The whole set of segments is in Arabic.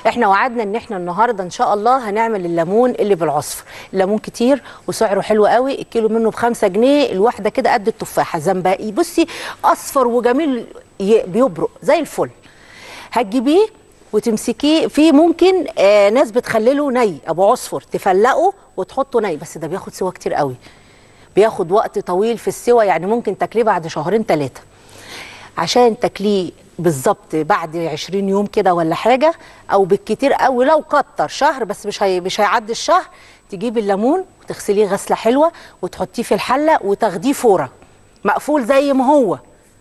احنا وعدنا ان احنا النهارده ان شاء الله هنعمل الليمون اللي بالعصفر. الليمون كتير وسعره حلو قوي، الكيلو منه ب5 جنيه، الواحده كده قد التفاحه زنبقي، بصي اصفر وجميل بيبرق زي الفل. هتجيبيه وتمسكيه في ممكن ناس بتخلله ني ابو عصفر، تفلقه وتحطه ني، بس ده بياخد سوا كتير قوي، بياخد وقت طويل في السوا، يعني ممكن تاكليه بعد 2-3 شهور. عشان تاكليه بالظبط بعد 20 يوم كده ولا حاجه، او بالكتير قوي لو كتر شهر، بس مش هيعدي الشهر. تجيبي الليمون وتغسليه غسله حلوه وتحطيه في الحله وتاخديه فوره مقفول زي ما هو،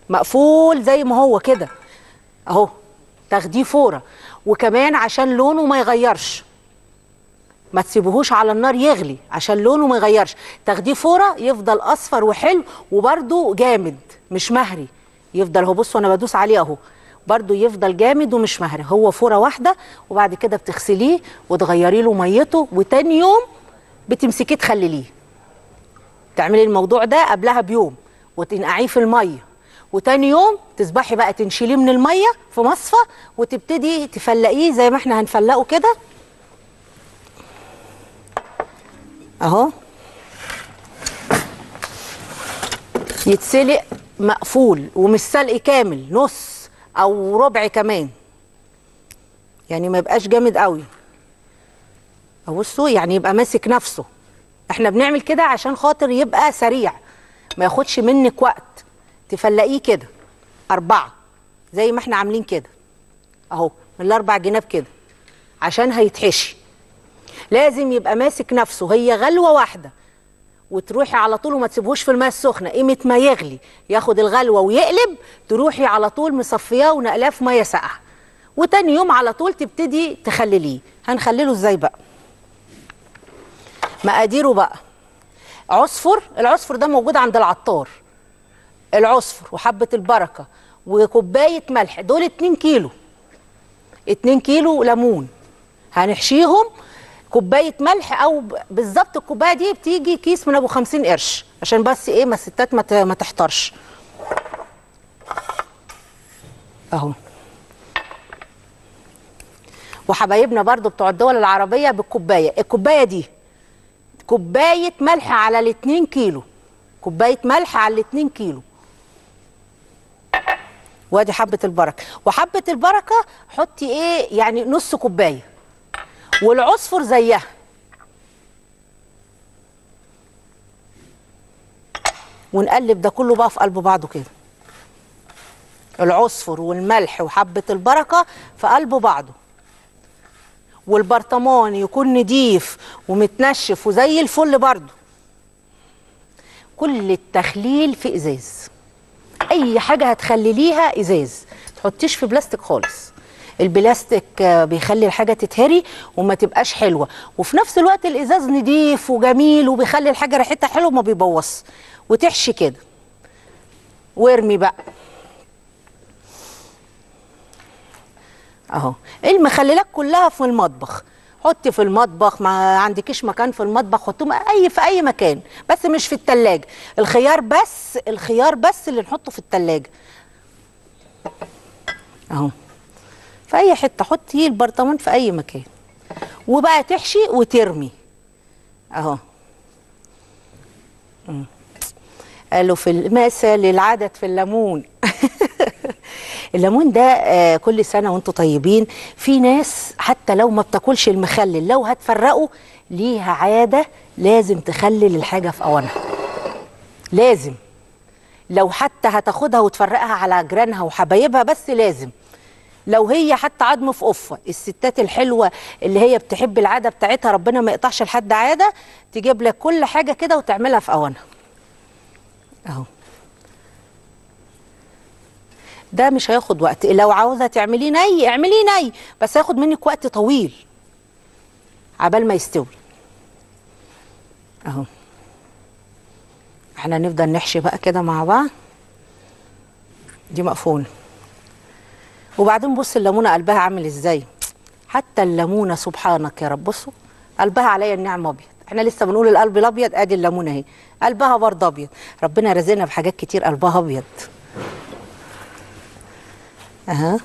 مقفول زي ما هو كده اهو، تاخديه فوره. وكمان عشان لونه ما يغيرش، ما تسيبوهوش على النار يغلي عشان لونه ما يغيرش، تاخديه فوره يفضل اصفر وحلو وبرده جامد مش مهري، يفضل اهو، بصوا انا بدوس عليه اهو، برده يفضل جامد ومش مهري، هو فوره واحده. وبعد كده بتغسليه وتغيري له ميته، وتاني يوم بتمسكيه تخلليه. تعملي الموضوع ده قبلها بيوم وتنقعيه في الميه، وتاني يوم تسبحي بقى تنشيليه من الميه في مصفى وتبتدي تفلقيه زي ما احنا هنفلقه كده اهو، يتسلق مقفول ومش سلق كامل، نص او ربع كمان، يعني ما يبقاش جامد قوي. بصوا يعني يبقى ماسك نفسه. احنا بنعمل كده عشان خاطر يبقى سريع، ما ياخدش منك وقت. تفلقيه كده 4 زي ما احنا عاملين كده اهو، من ال4 جناب كده، عشان هيتحشي لازم يبقى ماسك نفسه. هي غلوه واحده وتروحي على طول، وما تسيبهوش في الماء السخنه، قيمه ما يغلي ياخد الغلوه ويقلب، تروحي على طول مصفياه ونقلاه في ميه ساقعه، وتاني يوم على طول تبتدي تخلليه. هنخلله ازاي بقى؟ مقاديره بقى: عصفر، العصفر ده موجود عند العطار، العصفر وحبه البركه وكوبايه ملح، دول 2 كيلو. 2 كيلو ليمون هنحشيهم، كوبايه ملح، او بالظبط الكوبايه دي بتيجي كيس من ابو 50 قرش، عشان بس ايه ما الستات ما تحترش اهو. وحبايبنا برضو بتوع الدول العربيه بالكوبايه، الكوبايه دي كوبايه ملح على ال2 كيلو، كوبايه ملح على ال2 كيلو. وادي حبه البركه، وحبه البركه حطي ايه يعني نص كوبايه، والعصفر زيها. ونقلب ده كله بقى في قلب بعضه كده، العصفر والملح وحبه البركه في قلب بعضه، والبرطمان يكون نضيف ومتنشف وزي الفل برضه. كل التخليل في ازاز، اي حاجه هتخلليها ازاز، تحطيش في بلاستيك خالص. البلاستيك بيخلي الحاجه تتهري وما تبقاش حلوه، وفي نفس الوقت الازاز نضيف وجميل وبيخلي الحاجه ريحتها حلوه وما بيبوظش. وتحشي كده وارمي بقى اهو. المخللات كلها في المطبخ، حطي في المطبخ، ما عندكيش مكان في المطبخ حطيهم في اي مكان، بس مش في التلاجة. الخيار بس اللي نحطه في التلاجة اهو، في اي حته حطي البرطمان في اي مكان، وبقى تحشي وترمي اهو. قالوا في المثل العدد في الليمون. الليمون ده كل سنه وانتم طيبين. في ناس حتى لو ما بتاكلش المخلل، لو هتفرقه ليها عاده لازم تخلل الحاجه في اوانها، لازم. لو حتى هتاخدها وتفرقها على جيرانها وحبايبها، بس لازم. لو هي حتى عظم في قفه، الستات الحلوه اللي هي بتحب العاده بتاعتها، ربنا ما يقطعش لحد عاده، تجيب لك كل حاجه كده وتعملها في اوانها اهو. ده مش هياخد وقت، لو عاوزه تعمليه ني اعمليه ني، بس هياخد منك وقت طويل عبال ما يستوي اهو. احنا نفضل نحشي بقى كده مع بعض. دي مقفوله. وبعدين بص الليمونه قلبها عامل ازاي، حتى الليمونه سبحانك يا رب، بصوا قلبها عليا النعم ابيض. احنا لسه بنقول القلب الابيض، ادي الليمونه اهي قلبها برضه ابيض. ربنا رزقنا بحاجات كتير قلبها ابيض اها.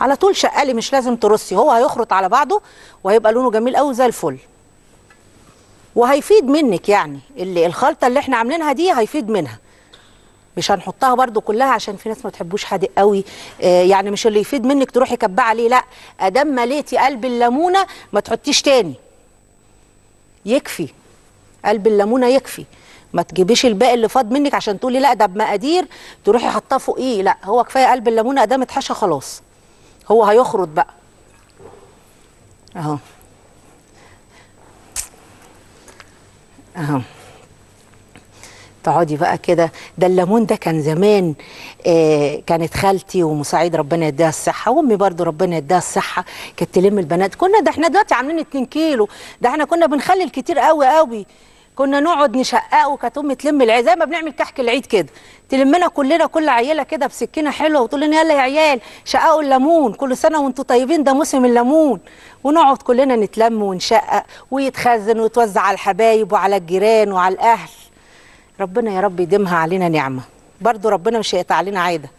على طول شقلي، مش لازم ترصي، هو هيخرط على بعضه وهيبقى لونه جميل قوي زي الفل، وهيفيد منك يعني الخلطه اللي احنا عاملينها دي هيفيد منها. مش هنحطها برضو كلها عشان في ناس ما تحبوش حادق قوي، يعني مش اللي يفيد منك تروحي كبه عليه، لا، ادام مليتي قلب الليمونه ما تحطيش تاني، يكفي قلب الليمونه يكفي. ما تجيبيش الباقي اللي فاض منك عشان تقولي لا ده بمقادير تروحي حاطاه فوقيه، لا، هو كفايه قلب الليمونه ادام اتحشى خلاص. هو هيخرط بقى اهو اهو. تقعدي بقى كده. ده الليمون ده كان زمان، كانت خالتي ومساعد ربنا يديها الصحه، وامي برضو ربنا يديها الصحه، كانت تلم البنات. ده احنا دلوقتي عاملين 2 كيلو، ده احنا كنا بنخلي الكتير قوي قوي، كنا نقعد نشققه، وكانت امي تلم العيد زي ما بنعمل كحك العيد كده، تلمنا كلنا كل عيله كده بسكينه حلوه وتقول لنا يلا يا عيال شققوا الليمون، كل سنه وانتم طيبين، ده موسم الليمون. ونقعد كلنا نتلم ونشقق ويتخزن ويتوزع على الحبايب وعلى الجيران وعلى الاهل. ربنا يا رب يديمها علينا نعمه، برضو ربنا مش هيقطع علينا عاده.